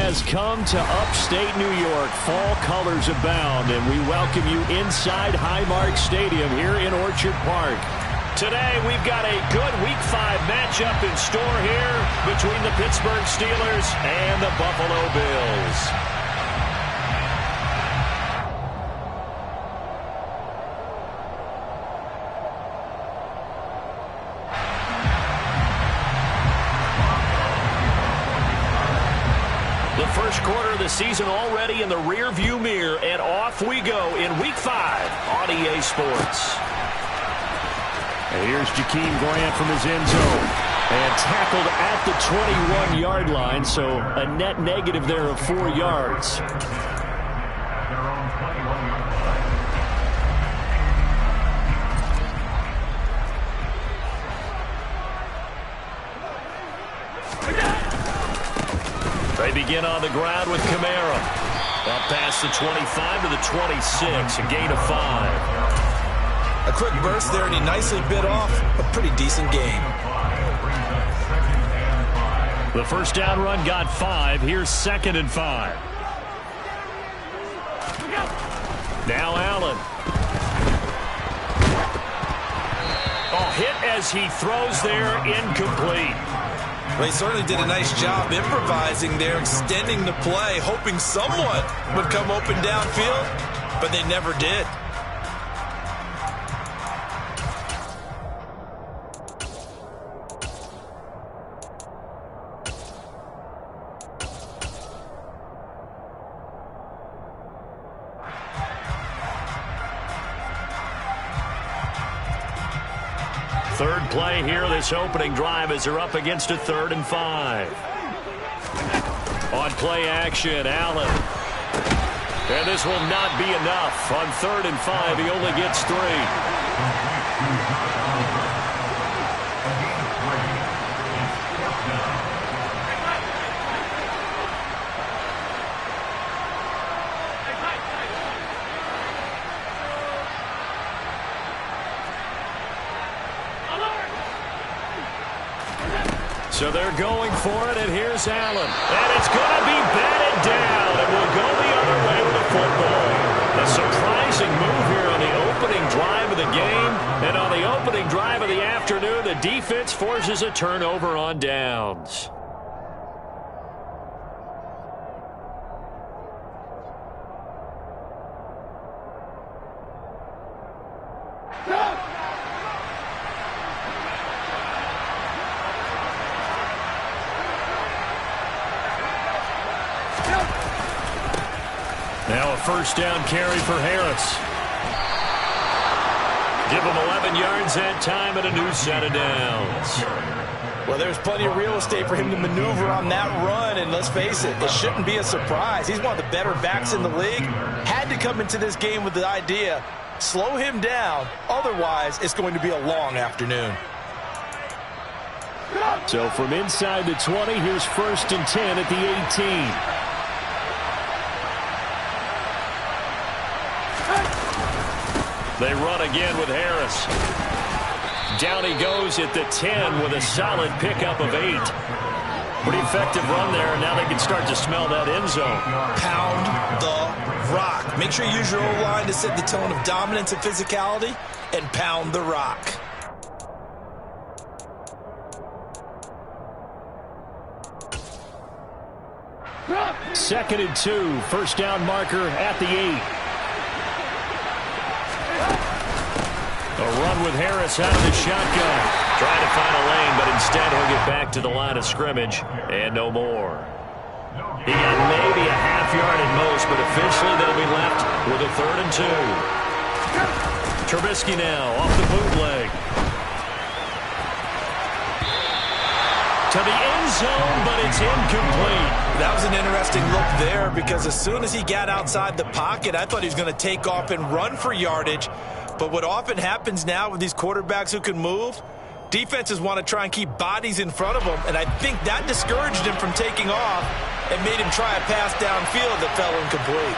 has come to upstate New York. Fall colors abound, and we welcome you inside Highmark Stadium here in Orchard Park. Today, we've got a good Week 5 matchup in store here between the Pittsburgh Steelers and the Buffalo Bills. First quarter of the season already in the rear-view mirror, and off we go in Week 5 on EA Sports. And here's Jakeem Grant from his end zone. And tackled at the 21-yard line, so a net negative there of 4 yards. They begin on the ground with Kamara. Up past the 25 to the 26, a gain of 5. A quick burst there, and he nicely bit off a pretty decent game. The first down run got 5. Here's 2nd and 5. Now Allen. Oh, hit as he throws there, incomplete. Well, he certainly did a nice job improvising there, extending the play, hoping someone would come open downfield, but they never did. Third play here, this opening drive, as they're up against a 3rd and 5. On play action, Allen. And this will not be enough. On 3rd and 5, he only gets 3. So they're going for it, and here's Allen. And it's going to be batted down, and will go the other way with the football. A surprising move here on the opening drive of the game. And on the opening drive of the afternoon, the defense forces a turnover on downs. Now a first down carry for Harris. Give him 11 yards that time and a new set of downs. Well, there's plenty of real estate for him to maneuver on that run, and let's face it, it shouldn't be a surprise. He's one of the better backs in the league. Had to come into this game with the idea, slow him down, otherwise it's going to be a long afternoon. So from inside the 20, here's 1st and 10 at the 18. They run again with Harris. Down he goes at the 10 with a solid pickup of 8. Pretty effective run there, and now they can start to smell that end zone. Pound the rock. Make sure you use your O-line to set the tone of dominance and physicality, and pound the rock. Second and 2, first down marker at the 8. A run with Harris out of the shotgun. Trying to find a lane, but instead he'll get back to the line of scrimmage and no more. He got maybe a half yard at most, but officially they'll be left with a 3rd and 2. Trubisky now off the bootleg. To the end zone, but it's incomplete. That was an interesting look there, because as soon as he got outside the pocket, I thought he was going to take off and run for yardage. But what often happens now with these quarterbacks who can move, defenses want to try and keep bodies in front of them, and I think that discouraged him from taking off and made him try a pass downfield that fell incomplete.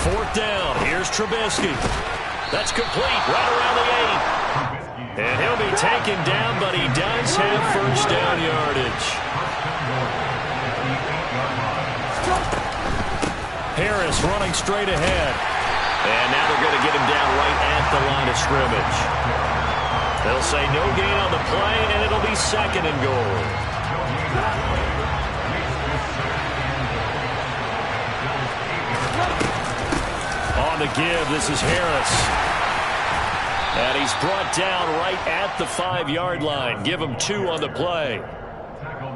Fourth down. Here's Trubisky. That's complete right around the 8. And he'll be taken down, but he does have Harris running straight ahead. And now they're going to get him down right at the line of scrimmage. They'll say no gain on the play, and it'll be 2nd and goal. On the give, this is Harris. And he's brought down right at the 5-yard line. Give him 2 on the play.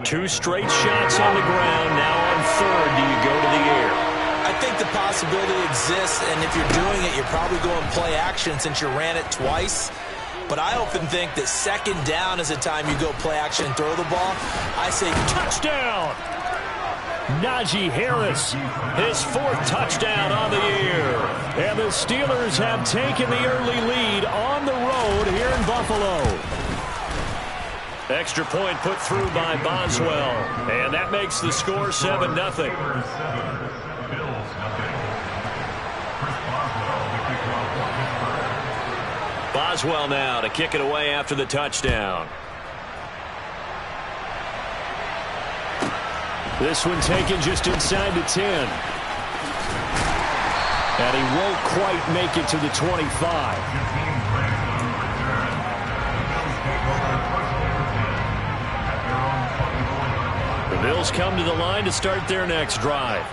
2 straight shots on the ground. Now on 3rd, do you go to the air? I think the possibility exists, and if you're doing it, you're probably going play action since you ran it twice. But I often think that 2nd down is the time you go play action and throw the ball. I say touchdown! Najee Harris, his 4th touchdown on the year. And the Steelers have taken the early lead on the road here in Buffalo. Extra point put through by Boswell. And that makes the score 7-0. Boswell now to kick it away after the touchdown. This one taken just inside the 10. And he won't quite make it to the 25. The Bills come to the line to start their next drive.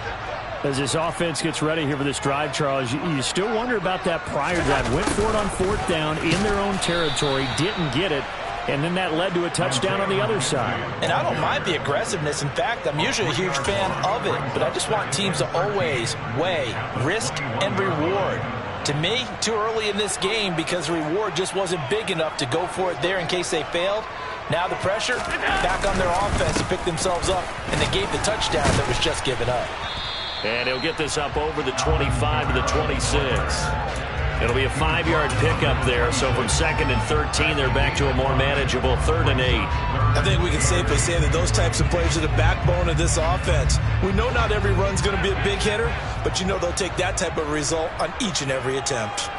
As this offense gets ready here for this drive, Charles, you still wonder about that prior drive. Went for it on 4th down in their own territory, didn't get it, and then that led to a touchdown on the other side. And I don't mind the aggressiveness. In fact, I'm usually a huge fan of it, but I just want teams to always weigh risk and reward. To me, too early in this game because the reward just wasn't big enough to go for it there in case they failed. Now the pressure back on their offense to pick themselves up, and they gave the touchdown that was just given up. And he'll get this up over the 25 to the 26. It'll be a 5-yard pickup there, so from 2nd and 13, they're back to a more manageable 3rd and 8. I think we can safely say that those types of plays are the backbone of this offense. We know not every run's going to be a big hitter, but you know they'll take that type of result on each and every attempt.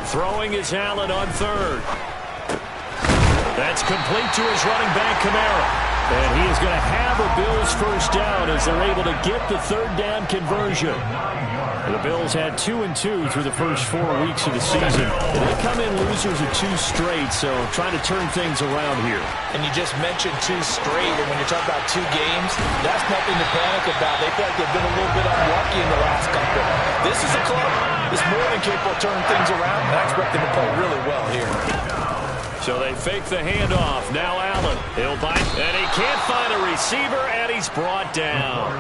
Throwing is Allen on 3rd. That's complete to his running back, Kamara. And he is going to have a Bills 1st down as they're able to get the 3rd down conversion. The Bills had 2-2 through the first 4 weeks of the season. They come in losers of 2 straight, so trying to turn things around here. And you just mentioned 2 straight, and when you're talking about 2 games, that's nothing to panic about. They feel like they've been a little bit unlucky in the last couple. This is a club that's more than capable of turning things around, and I expect them to play really well here. So they fake the handoff. Now Allen. He'll bite, and he can't find a receiver, and he's brought down.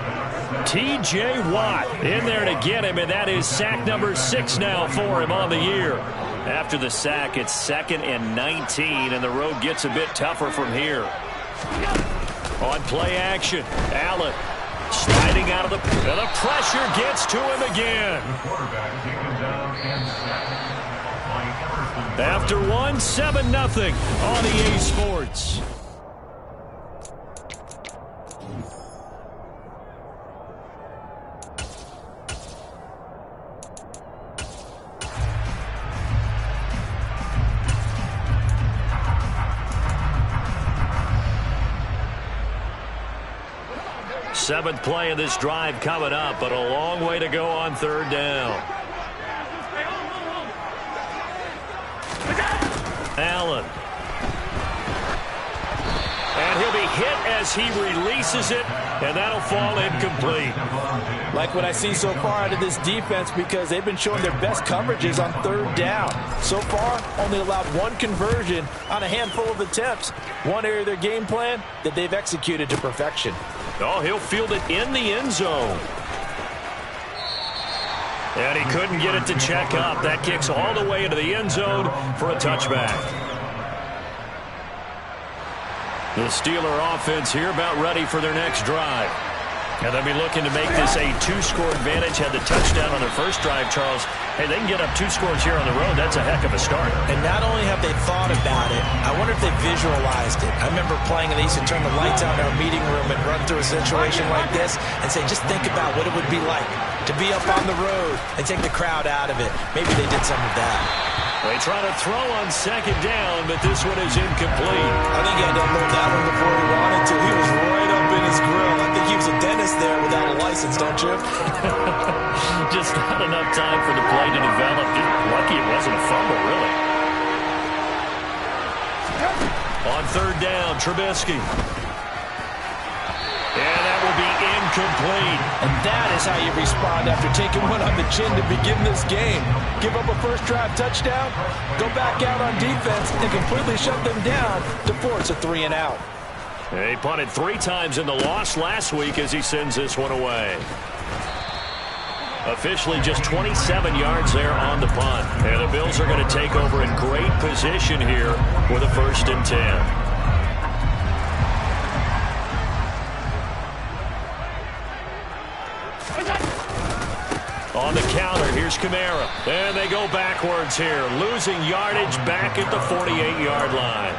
T.J. Watt in there to get him, and that is sack number 6 now for him on the year. After the sack, it's 2nd and 19, and the road gets a bit tougher from here. On play action, Allen sliding out of the... And the pressure gets to him again. After 1, 7-0 on EA Sports. Seventh play of this drive coming up, but a long way to go on 3rd down. Allen. And he'll be hit as he releases it, and that'll fall incomplete. Like what I see so far out of this defense, because they've been showing their best coverages on 3rd down. So far, only allowed 1 conversion on a handful of attempts. One area of their game plan that they've executed to perfection. Oh, he'll field it in the end zone. And he couldn't get it to check up. That kicks all the way into the end zone for a touchback. The Steeler offense here about ready for their next drive. And they'll be looking to make this a 2-score advantage. Had the touchdown on their first drive, Charles. Hey, they can get up 2 scores here on the road. That's a heck of a start. And not only have they thought about it, I wonder if they visualized it. I remember playing, and they used to turn the lights on in our meeting room and run through a situation like this and say, just think about what it would be like to be up on the road and take the crowd out of it. Maybe they did some of that. They try to throw on 2nd down, but this one is incomplete. I think he had to unload that one before he wanted to. He was right up in his grill. I think he was a dentist there without a license, don't you? Just not enough time for the play to develop. Just lucky it wasn't a fumble, really. On third down, Trubisky. And that will be incomplete. And that is how you respond after taking one on the chin to begin this game. Give up a first drive touchdown, go back out on defense, and completely shut them down to force a 3-and-out. He punted 3 times in the loss last week as he sends this one away. Officially just 27 yards there on the punt. And the Bills are going to take over in great position here with a 1st and 10. On the counter, here's Kamara. And they go backwards here, losing yardage back at the 48-yard line.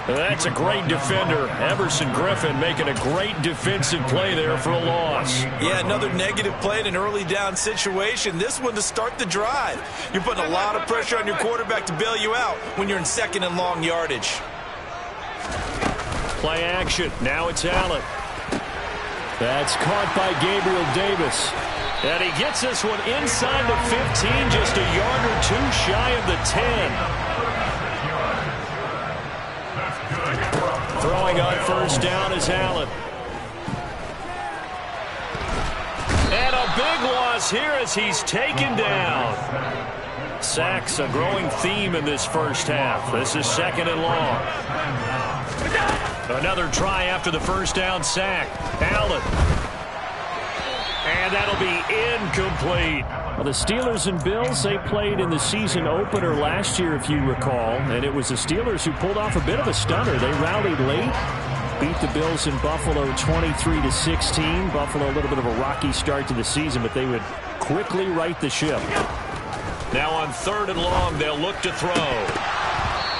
That's a great defender. Everson Griffin making a great defensive play there for a loss. Yeah, another negative play in an early down situation. This one to start the drive. You're putting a lot of pressure on your quarterback to bail you out when you're in 2nd and long yardage. Play action. Now it's Allen. That's caught by Gabriel Davis. And he gets this one inside the 15, just a yard or 2 shy of the 10. Throwing on 1st down is Allen. And a big loss here as he's taken down. Sacks a growing theme in this first half. This is 2nd and long. Another try after the 1st down sack. Allen. And that'll be incomplete. Well, the Steelers and Bills, they played in the season opener last year, if you recall. And it was the Steelers who pulled off a bit of a stunner. They rallied late, beat the Bills in Buffalo 23-16. Buffalo a little bit of a rocky start to the season, but they would quickly right the ship. Now on 3rd and long, they'll look to throw.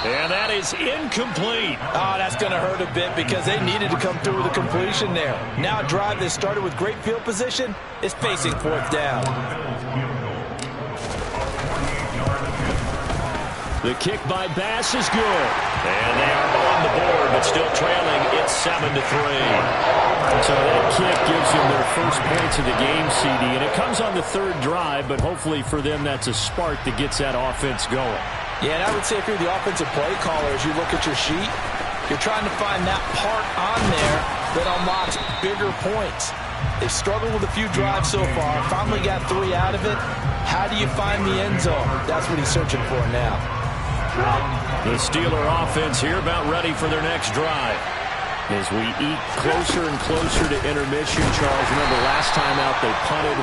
And that is incomplete. Oh, that's going to hurt a bit because they needed to come through with a completion there. Now a drive that started with great field position is facing 4th down. The kick by Bass is good. And they are on the board, but still trailing. It's 7-3. So that kick gives them their first points of the game, CD. And it comes on the 3rd drive, but hopefully for them that's a spark that gets that offense going. Yeah, and I would say if you're the offensive play caller, as you look at your sheet, you're trying to find that part on there that unlocks bigger points. They've struggled with a few drives so far, finally got 3 out of it. How do you find the end zone? That's what he's searching for now. The Steeler offense here about ready for their next drive. As we eat closer and closer to intermission, Charles, remember last time out they punted.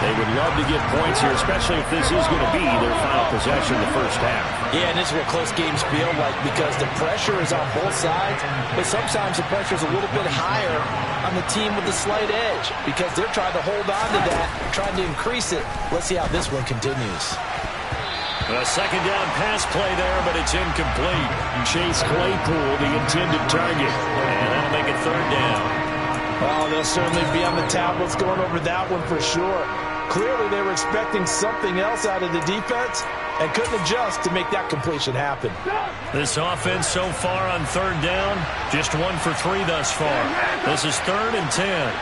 They would love to get points here, especially if this is going to be their final possession in the first half. Yeah, and this is what close games feel like because the pressure is on both sides, but sometimes the pressure is a little bit higher on the team with the slight edge because they're trying to hold on to that, trying to increase it. Let's see how this one continues. A 2nd down pass play there, but it's incomplete. Chase Claypool, the intended target. And that'll make it 3rd down. Oh, they'll certainly be on the tablets going over that one for sure. Clearly, they were expecting something else out of the defense and couldn't adjust to make that completion happen. This offense so far on 3rd down, just 1 for 3 thus far. This is 3rd and 10.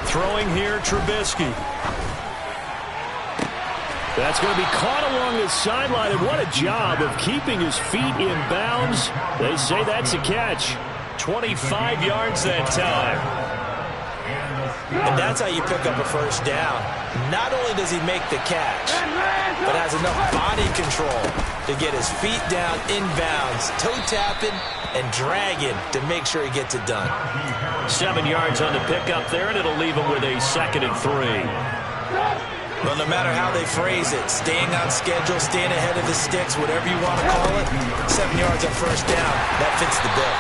Throwing here, Trubisky. That's going to be caught along the sideline, and what a job of keeping his feet in bounds. They say that's a catch. 25 yards that time. And that's how you pick up a 1st down. Not only does he make the catch, but has enough body control to get his feet down in bounds, toe tapping and dragging to make sure he gets it done. 7 yards on the pickup there, and it'll leave him with a 2nd and 3. Well, no matter how they phrase it, staying on schedule, staying ahead of the sticks, whatever you want to call it, 7 yards on 1st down, that fits the bill.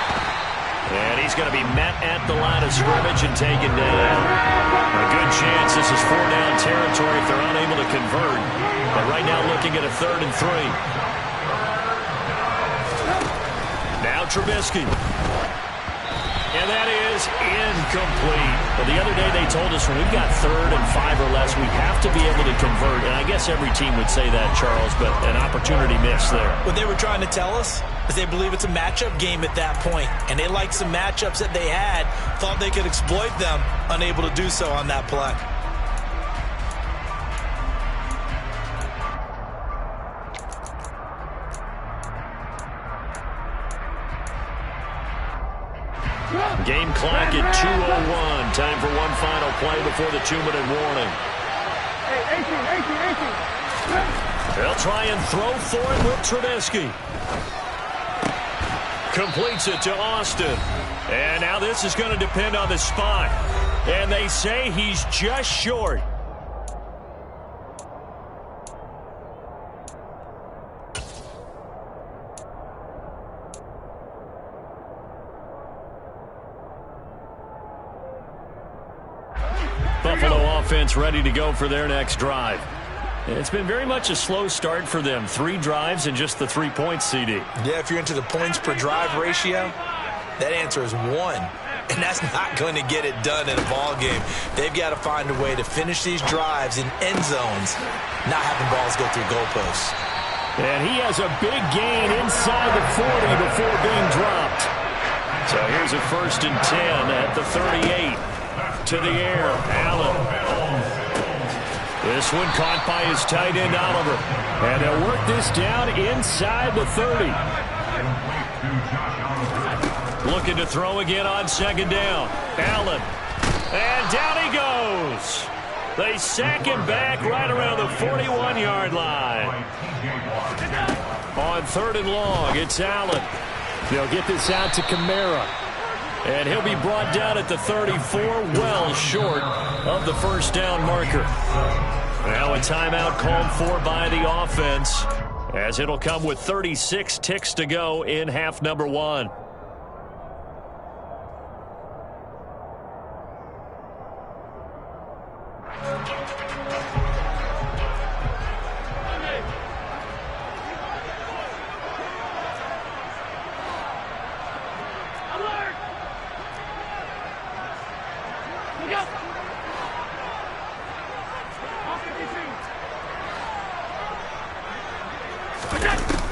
And he's going to be met at the line of scrimmage and taken down. A good chance this is 4-down territory if they're unable to convert. But right now looking at a 3rd and 3. Now Trubisky. And that is incomplete. But the other day they told us when we've got 3rd and 5 or less, we have to be able to convert. And I guess every team would say that, Charles, but an opportunity missed there. What they were trying to tell us is they believe it's a matchup game at that point. And they liked some matchups that they had, thought they could exploit them, unable to do so on that play. Game clock at 2:01. Time for one final play before the 2-minute warning. They'll try and throw for it with Trubisky. Completes it to Austin. And now this is going to depend on the spot. And they say he's just short. Buffalo offense ready to go for their next drive. It's been very much a slow start for them. 3 drives and just the 3 points, CD. Yeah, if you're into the points per drive ratio, that answer is 1. And that's not going to get it done in a ball game. They've got to find a way to finish these drives in end zones, not having balls go through goalposts. And he has a big gain inside the 40 before being dropped. So here's a 1st and 10 at the 38. To the air, Allen. This one caught by his tight end, Oliver. And they'll work this down inside the 30. Looking to throw again on 2nd down. Allen. And down he goes. They sack him back right around the 41-yard line. On 3rd and long, it's Allen. They'll get this out to Kamara. And he'll be brought down at the 34, well short of the 1st down marker. Now a timeout called for by the offense, as it'll come with 36 ticks to go in half number 1.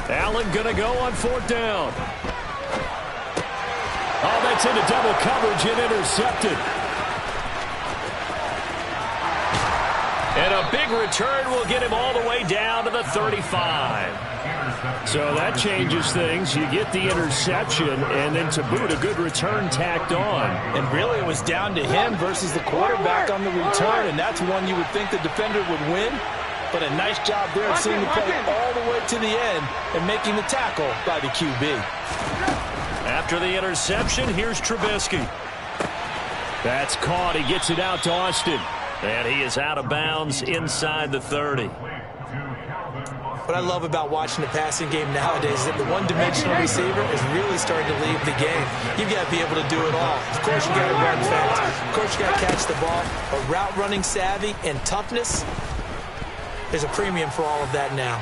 Allen going to go on 4th down. Oh, that's into double coverage and intercepted. And a big return will get him all the way down to the 35. So that changes things. You get the interception, and then to boot, a good return tacked on. And really it was down to him versus the quarterback on the return, and that's one you would think the defender would win. But a nice job there of seeing the play all the way to the end and making the tackle by the QB. After the interception, here's Trubisky. That's caught. He gets it out to Austin. And he is out of bounds inside the 30. What I love about watching the passing game nowadays is that the one-dimensional receiver is really starting to leave the game. You've got to be able to do it all. Of course, you got to run fast. Of course, you got to catch the ball. But route running savvy and toughness, there's a premium for all of that now.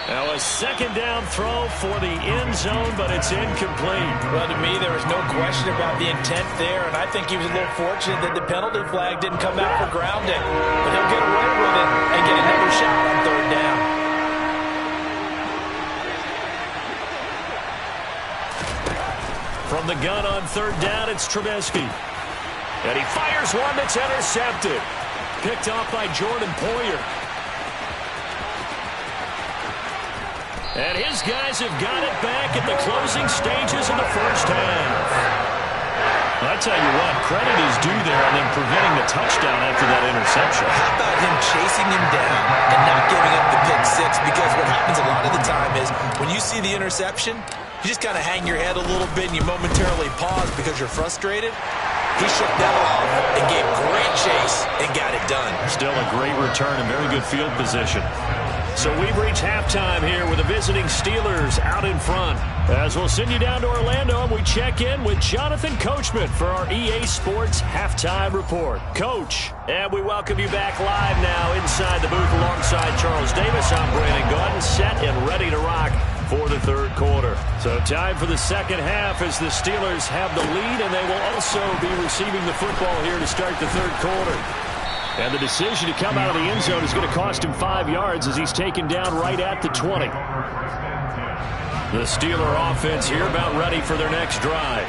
Now a 2nd down throw for the end zone, but it's incomplete. Well, to me, there was no question about the intent there, and I think he was a little fortunate that the penalty flag didn't come out for grounding. But he'll get away with it and get another shot on 3rd down. From the gun on 3rd down, it's Trubisky. And he fires one that's intercepted. Picked off by Jordan Poyer. And his guys have got it back at the closing stages of the 1st half. I tell you what, credit is due there on them preventing the touchdown after that interception. How about him chasing him down and not giving up the pick 6? Because what happens a lot of the time is when you see the interception, you just kind of hang your head a little bit and you momentarily pause because you're frustrated. He shook that off and gave great chase and got it done. Still a great return and very good field position. So we've reached halftime here with the visiting Steelers out in front. As we'll send you down to Orlando and we check in with Jonathan Coachman for our EA Sports Halftime Report. Coach, and we welcome you back live now inside the booth alongside Charles Davis. I'm Brandon Gaudin, set and ready to rock. for the third quarter. So time for the second half as the Steelers have the lead, and they will also be receiving the football here to start the third quarter. And the decision to come out of the end zone is going to cost him 5 yards as he's taken down right at the 20. The Steeler offense here about ready for their next drive.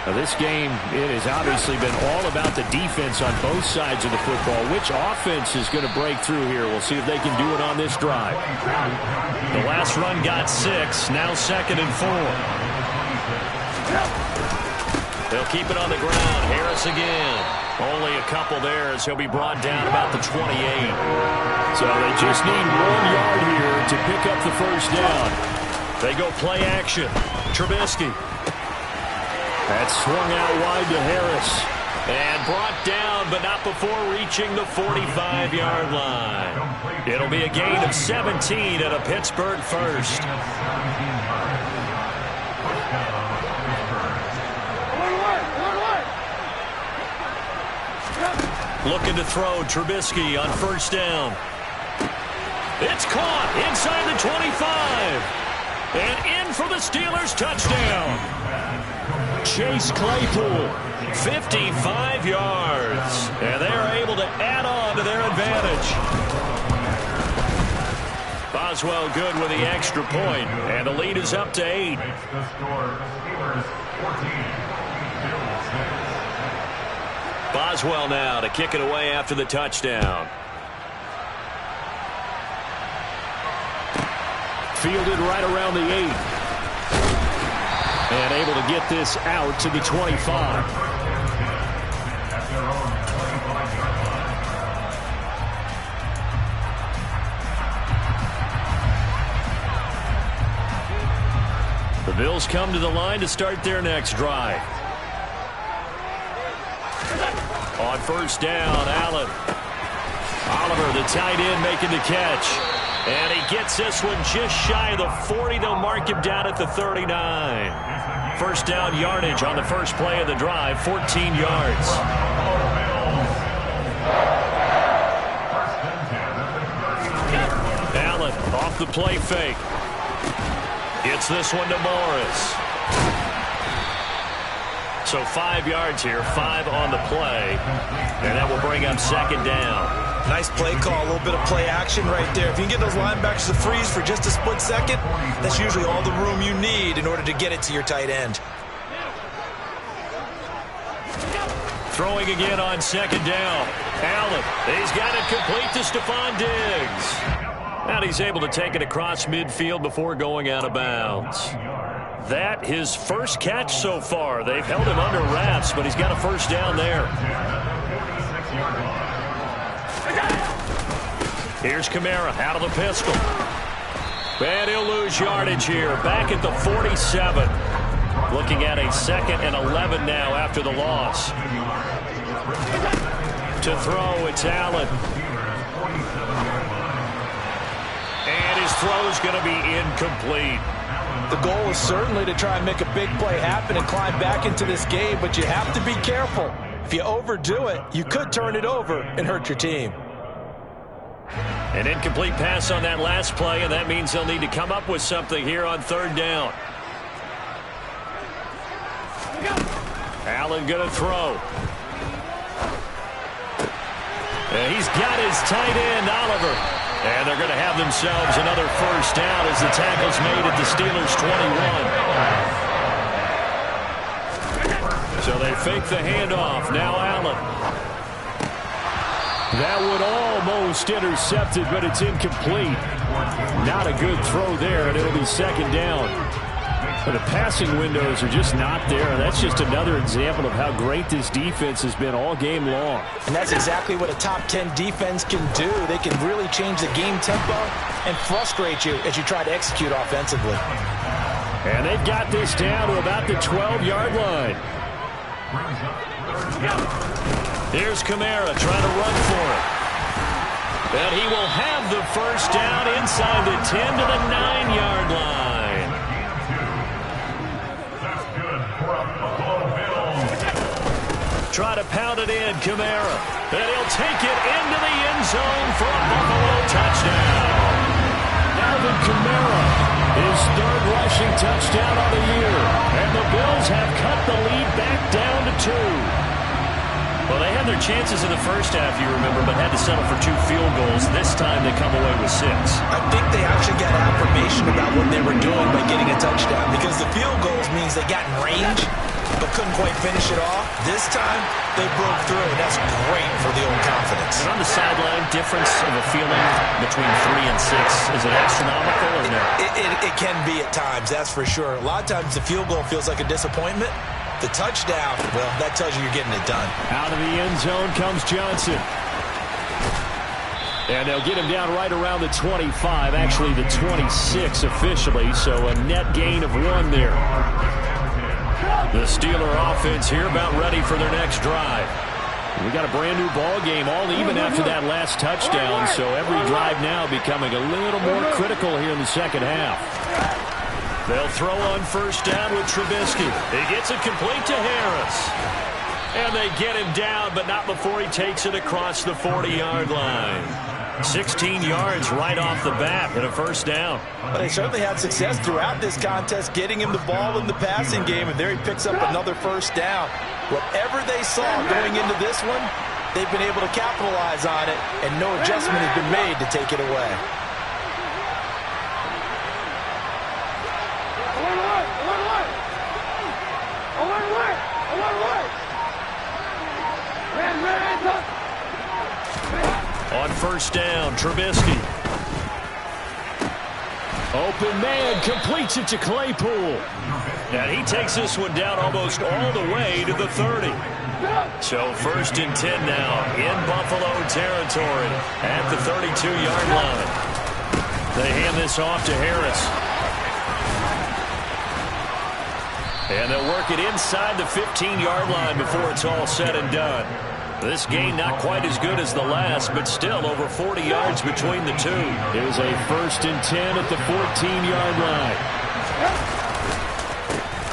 Now this game, it has obviously been all about the defense on both sides of the football. Which offense is going to break through here? We'll see if they can do it on this drive. The last run got 6, now 2nd and 4. They'll keep it on the ground. Harris again. Only a couple there as he'll be brought down about the 28. So they just need 1 yard here to pick up the first down. They go play action. Trubisky. That's swung out wide to Harris. And brought down, but not before reaching the 45-yard line. It'll be a gain of 17 and a Pittsburgh first. Looking to throw, Trubisky on first down. It's caught inside the 25. And in for the Steelers touchdown. Chase Claypool, 55 yards. And they are able to add on to their advantage. Boswell good with the extra point, and the lead is up to 8. Boswell now to kick it away after the touchdown. Fielded right around the 8. And able to get this out to the 25. The Bills come to the line to start their next drive. On first down, Allen. Oliver, the tight end, making the catch. And he gets this one just shy of the 40. They'll mark him down at the 39. First down yardage on the first play of the drive, 14 yards. Allen off the play fake. Gets this one to Morris. So 5 yards here, 5 on the play. And that will bring up second down. Nice play call, a little bit of play action right there. If you can get those linebackers to freeze for just a split second, that's usually all the room you need in order to get it to your tight end. Throwing again on second down. Allen, he's got it complete to Stephon Diggs. And he's able to take it across midfield before going out of bounds. That his first catch so far. They've held him under wraps, but he's got a first down there. Here's Kamara out of the pistol. And he'll lose yardage here. Back at the 47. Looking at a 2nd and 11 now after the loss. To throw, it's Allen. And his throw is going to be incomplete. The goal is certainly to try and make a big play happen and climb back into this game, but you have to be careful. If you overdo it, you could turn it over and hurt your team. An incomplete pass on that last play, and that means they'll need to come up with something here on third down. Allen going to throw. And he's got his tight end, Oliver. And they're going to have themselves another first down as the tackle's made at the Steelers' 21. So they fake the handoff. Now Allen. That one almost intercepted, but it's incomplete. Not a good throw there, and it'll be second down. But the passing windows are just not there. That's just another example of how great this defense has been all game long. And that's exactly what a top 10 defense can do. They can really change the game tempo and frustrate you as you try to execute offensively. And they've got this down to about the 12-yard line. Here's Kamara trying to run for it. And he will have the first down inside the 10 to the 9-yard line. Try to pound it in, Kamara. And he'll take it into the end zone for a Buffalo touchdown. Alvin Kamara, his third rushing touchdown of the year. And the Bills have cut the lead back down to 2. Well, they had their chances in the first half, you remember, but had to settle for 2 field goals. This time they come away with 6. I think they actually got affirmation about what they were doing by getting a touchdown, because the field goals means they got in range but couldn't quite finish it off. This time they broke through, and that's great for the old confidence. And on the sideline, difference of a feeling between 3 and 6, is it astronomical or no? It can be at times, that's for sure. A lot of times the field goal feels like a disappointment. The touchdown, well, that tells you you're getting it done. Out of the end zone comes Johnson. And they'll get him down right around the 25, actually the 26 officially, so a net gain of 1 there. The Steeler offense here about ready for their next drive. We got a brand new ball game, all even after that last touchdown, so every drive now becoming a little more critical here in the second half. They'll throw on first down with Trubisky. He gets it complete to Harris. And they get him down, but not before he takes it across the 40-yard line. 16 yards right off the bat and a first down. But they certainly had success throughout this contest, getting him the ball in the passing game, and there he picks up another first down. Whatever they saw going into this one, they've been able to capitalize on it, and no adjustment has been made to take it away. On first down, Trubisky. Open man, completes it to Claypool. And he takes this one down almost all the way to the 30. So first and 10 now in Buffalo territory at the 32-yard line. They hand this off to Harris. And they'll work it inside the 15-yard line before it's all said and done. This gain not quite as good as the last, but still over 40 yards between the two. It was a first and 10 at the 14-yard line.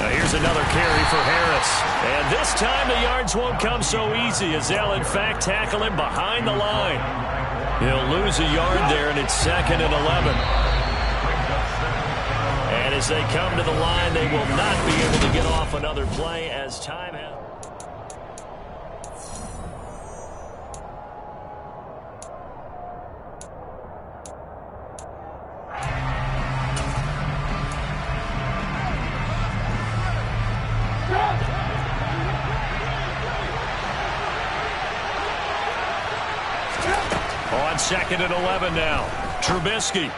Now here's another carry for Harris. And this time the yards won't come so easy, as they'll in fact tackle him behind the line. He'll lose a yard there, and it's 2nd and 11. And as they come to the line, they will not be able to get off another play as time has. On 2nd and 11 now. Trubisky.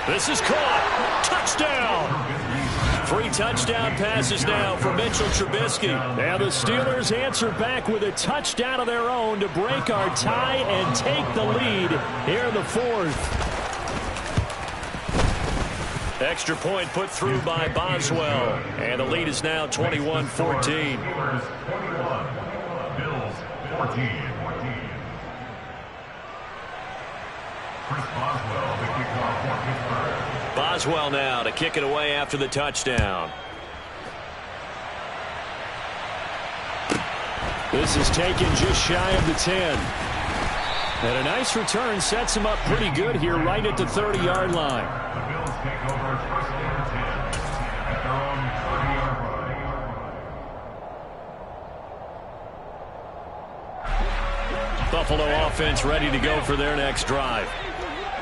This is caught. Touchdown. 3 touchdown passes now for Mitchell Trubisky. And the Steelers answer back with a touchdown of their own to break our tie and take the lead here in the 4th. Extra point put through by Boswell. And the lead is now 21-14. Bills 14. Boswell now to kick it away after the touchdown. This is taken just shy of the 10. And a nice return sets him up pretty good here right at the 30-yard line. The Bills take over first and 10 at their own 30-yard line. Buffalo offense ready to go for their next drive.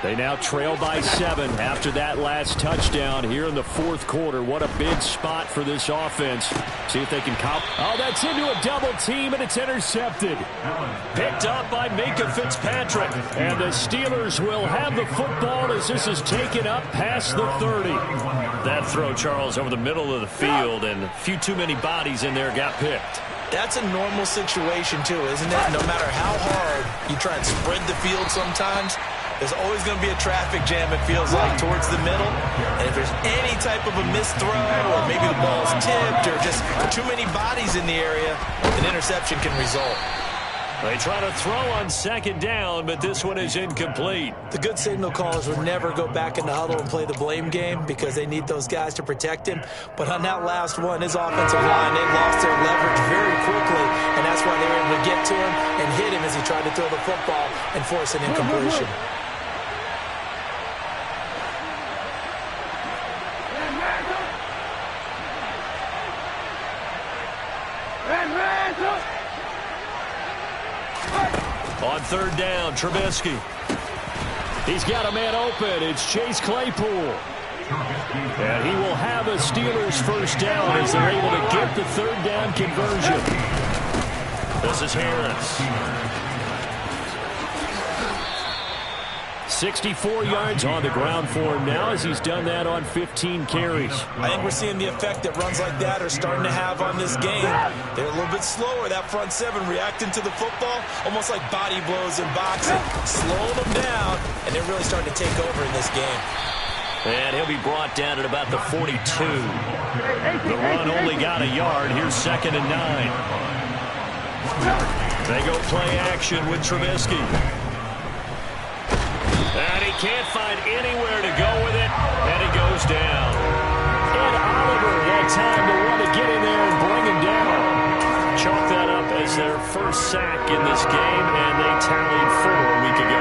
They now trail by 7 after that last touchdown here in the 4th quarter. What a big spot for this offense. See if they can cop. Oh, that's into a double team, and it's intercepted. Picked up by Minka Fitzpatrick. And the Steelers will have the football as this is taken up past the 30. That throw, Charles, over the middle of the field, and a few too many bodies in there got picked. That's a normal situation, too, isn't it? No matter how hard you try and spread the field sometimes, there's always going to be a traffic jam, it feels like, towards the middle. And if there's any type of a missed throw, or maybe the ball's tipped, or just too many bodies in the area, an interception can result. They try to throw on 2nd down, but this one is incomplete. The good signal callers would never go back in the huddle and play the blame game because they need those guys to protect him. But on that last one, his offensive line, they lost their leverage very quickly, and that's why they were able to get to him and hit him as he tried to throw the football and force an incompletion. On third down, Trubisky. He's got a man open. It's Chase Claypool. And he will have a Steelers first down as they're able to get the third down conversion. This is Harris. 64 yards on the ground for him now as he's done that on 15 carries. I think we're seeing the effect that runs like that are starting to have on this game. They're a little bit slower, that front seven, reacting to the football, almost like body blows in boxing, slowing them down, and they're really starting to take over in this game. And he'll be brought down at about the 42. The run only got a yard. Here's 2nd and 9. They go play action with Trubisky. And he can't find anywhere to go with it, and he goes down. Ed Oliver had time to want to get in there and bring him down. Chalk that up as their first sack in this game, and they tallied 4 a week ago.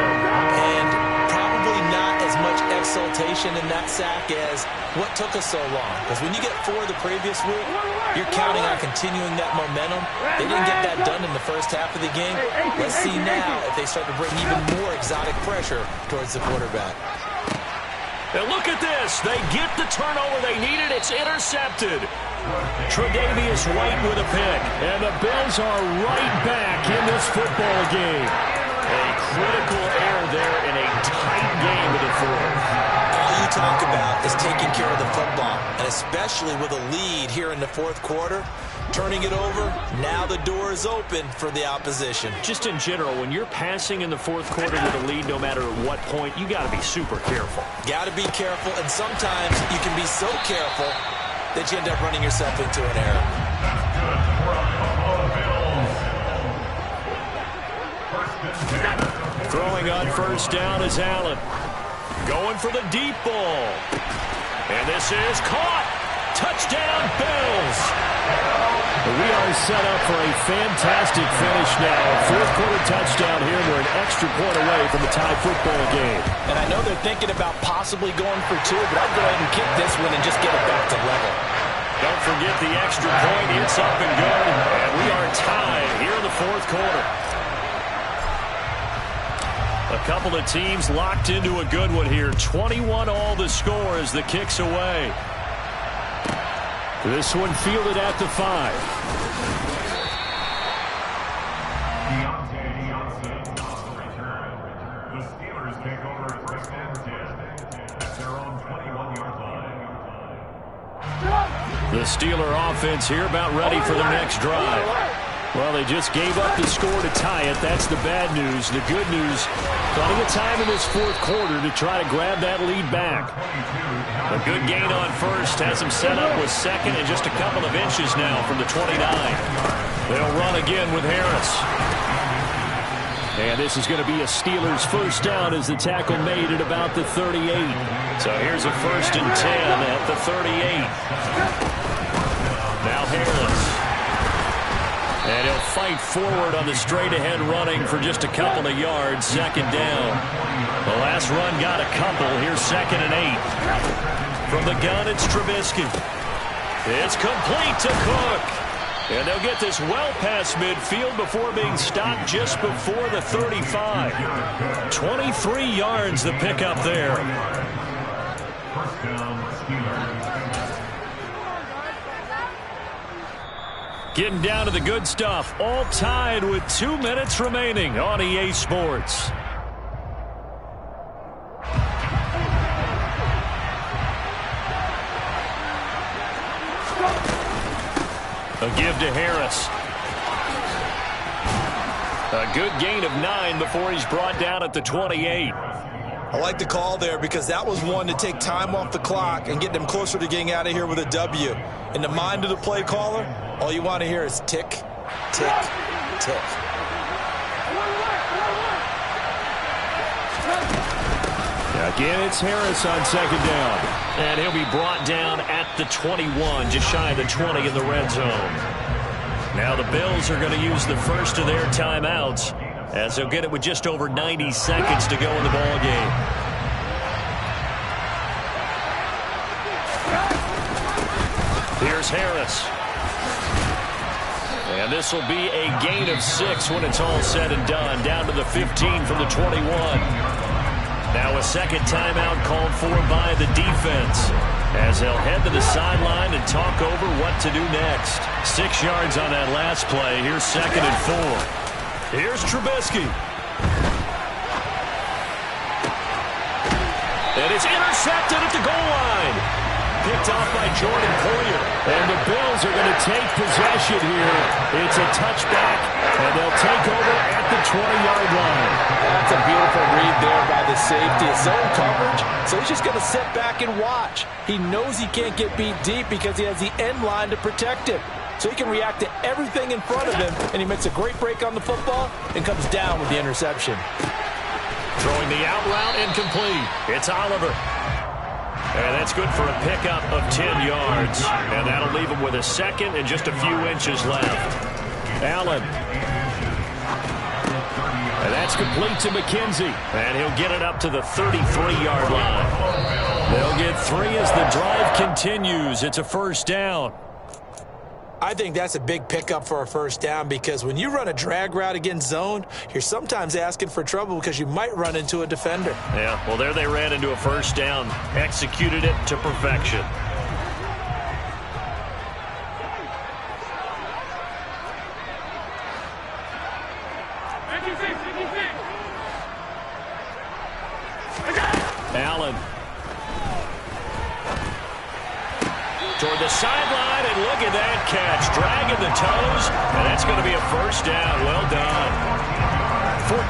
And probably not as much exultation in that sack as what took us so long. Because when you get 4 the previous week, you're counting on continuing that momentum. They didn't get that done in the first half of the game. Let's see now if they start to bring even more exotic pressure towards the quarterback. And look at this. They get the turnover they needed. It's intercepted. Tre'Davious White with a pick. And the Bills are right back in this football game. A critical error there in a tight game of the fourth. All you talk about is taking care of the football, and especially with a lead here in the fourth quarter, turning it over, now the door is open for the opposition. Just in general, when you're passing in the fourth quarter with a lead, no matter at what point, you got to be super careful. Got to be careful, and sometimes you can be so careful that you end up running yourself into an error. Throwing on first down is Allen. Going for the deep ball. And this is caught. Touchdown, Bills. We are set up for a fantastic finish now. A fourth quarter touchdown here. We're an extra point away from a tie football game. And I know they're thinking about possibly going for 2, but I'd go ahead and kick this one and just get it back to level. Don't forget the extra point. It's up and good. And we are tied here in the fourth quarter. A couple of teams locked into a good one here. 21 all the score as the kick's away. This one fielded at the 5. The Steelers take over 1st and 10 at their own 21-yard line. The Steeler offense here about ready for their next drive. Well, they just gave up the score to tie it. That's the bad news. The good news, plenty of time in this fourth quarter to try to grab that lead back. A good gain on first has him set up with 2nd and just a couple of inches now from the 29. They'll run again with Harris. And this is going to be a Steelers first down as the tackle made at about the 38. So here's a 1st and 10 at the 38. Now Harris. And he'll fight forward on the straight-ahead running for just a couple of yards. 2nd down. The last run got a couple. Here's 2nd and 8. From the gun, it's Trubisky. It's complete to Cook. And they'll get this well past midfield before being stopped just before the 35. 23 yards the pickup there. First down, Steelers. Getting down to the good stuff. All tied with 2 minutes remaining on EA Sports. A give to Harris. A good gain of 9 before he's brought down at the 28. I like the call there because that was one to take time off the clock and get them closer to getting out of here with a W. In the mind of the play caller, all you want to hear is tick, tick, tick. Again, it's Harris on 2nd down. And he'll be brought down at the 21, just shy of the 20 in the red zone. Now the Bills are going to use the first of their timeouts as they'll get it with just over 90 seconds to go in the ball game. Here's Harris. And this will be a gain of 6 when it's all said and done, down to the 15 from the 21. Now a second timeout called for by the defense, as they'll head to the sideline and talk over what to do next. 6 yards on that last play. Here's 2nd and 4. Here's Trubisky. And it's intercepted at the goal line. Picked off by Jordan Poyer. And the Bills are going to take possession here. It's a touchback, and they'll take over at the 20-yard line. That's a beautiful read there by the safety. It's zone coverage, so he's just going to sit back and watch. He knows he can't get beat deep because he has the end line to protect him. So he can react to everything in front of him, and he makes a great break on the football and comes down with the interception. Throwing the out route incomplete. It's Oliver. And that's good for a pickup of 10 yards. And that'll leave him with a second and just a few inches left. Allen. And that's complete to McKenzie. And he'll get it up to the 33-yard line. They'll get 3 as the drive continues. It's a first down. I think that's a big pickup for a first down, because when you run a drag route against zone, you're sometimes asking for trouble because you might run into a defender. Yeah, well, there they ran into a first down. Executed it to perfection. Allen. Toward the sideline, and look at that catch. Dragging the toes, and that's going to be a first down. Well done.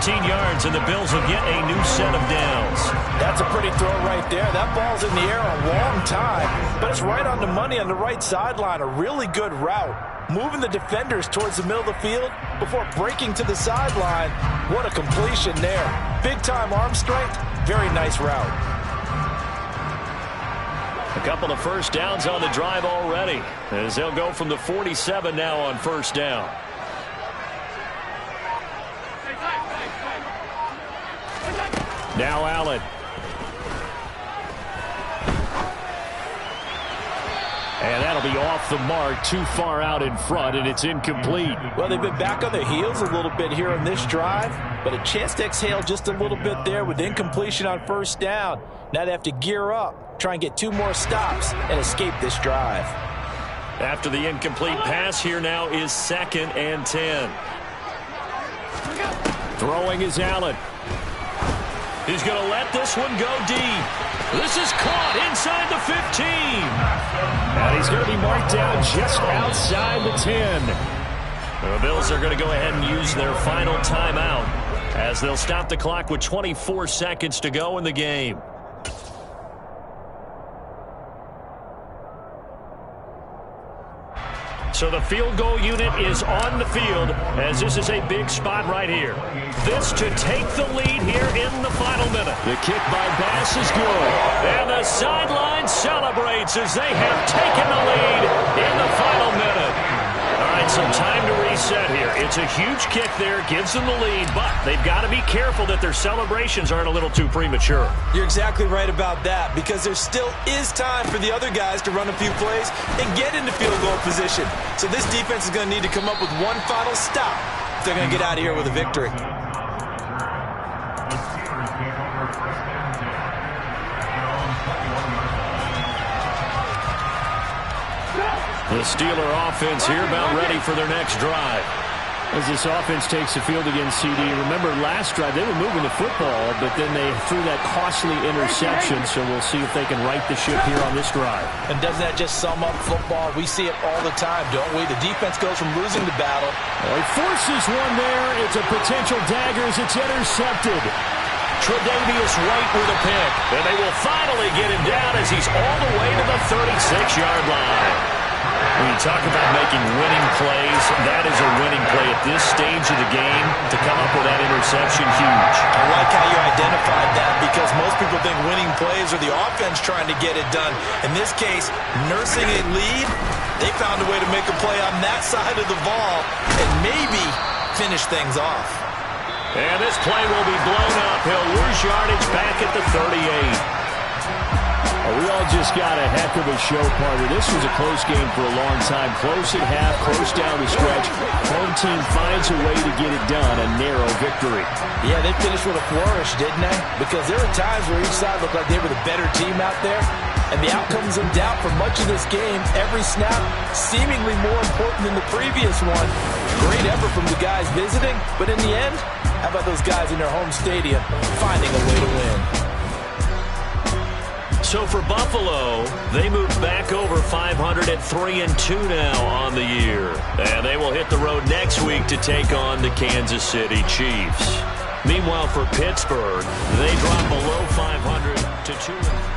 14 yards, and the Bills will get a new set of downs. That's a pretty throw right there. That ball's in the air a long time, but it's right on the money on the right sideline. A really good route. Moving the defenders towards the middle of the field before breaking to the sideline. What a completion there. Big-time arm strength. Very nice route. A couple of first downs on the drive already, as they'll go from the 47 now on first down. Now Allen. And that'll be off the mark, too far out in front, and it's incomplete. Well, they've been back on their heels a little bit here on this drive, but a chance to exhale just a little bit there with incompletion on first down. Now they have to gear up, try and get 2 more stops, and escape this drive. After the incomplete pass, here now is 2nd and 10. Throwing is Allen. He's going to let this one go deep. This is caught inside the 15. And he's going to be marked down just outside the 10. The Bills are going to go ahead and use their final timeout, as they'll stop the clock with 24 seconds to go in the game. So the field goal unit is on the field, as this is a big spot right here. This to take the lead here in the final minute. The kick by Bass is good. And the sideline celebrates as they have taken the lead in the final minute. All right, some time to reset here. It's a huge kick there, gives them the lead, but they've got to be careful that their celebrations aren't a little too premature. You're exactly right about that, because there still is time for the other guys to run a few plays and get into field goal position. So this defense is going to need to come up with one final stop if they're going to get out of here with a victory. The Steeler offense here about ready for their next drive. As this offense takes the field against CD, remember last drive they were moving the football, but then they threw that costly interception, so we'll see if they can right the ship here on this drive. And doesn't that just sum up football? We see it all the time, don't we? The defense goes from losing the battle. Well, he forces one there. It's a potential dagger as it's intercepted. Tre'Davious White with a pick, and they will finally get him down as he's all the way to the 36-yard line. When you talk about making winning plays, that is a winning play at this stage of the game. To come up with that interception, huge. I like how you identified that, because most people think winning plays are the offense trying to get it done. In this case, nursing a lead, they found a way to make a play on that side of the ball and maybe finish things off. And this play will be blown up. He'll lose yardage back at the 38. Well, we all just got a heck of a show, partner. This was a close game for a long time. Close at half, close down the stretch. Home team finds a way to get it done. A narrow victory. Yeah, they finished with a flourish, didn't they? Because there were times where each side looked like they were the better team out there. And the outcome's in doubt for much of this game. Every snap seemingly more important than the previous one. Great effort from the guys visiting. But in the end, how about those guys in their home stadium finding a way to win? So for Buffalo, they move back over 500 at 3-2 now on the year. And they will hit the road next week to take on the Kansas City Chiefs. Meanwhile, for Pittsburgh, they drop below 500 to 2-3.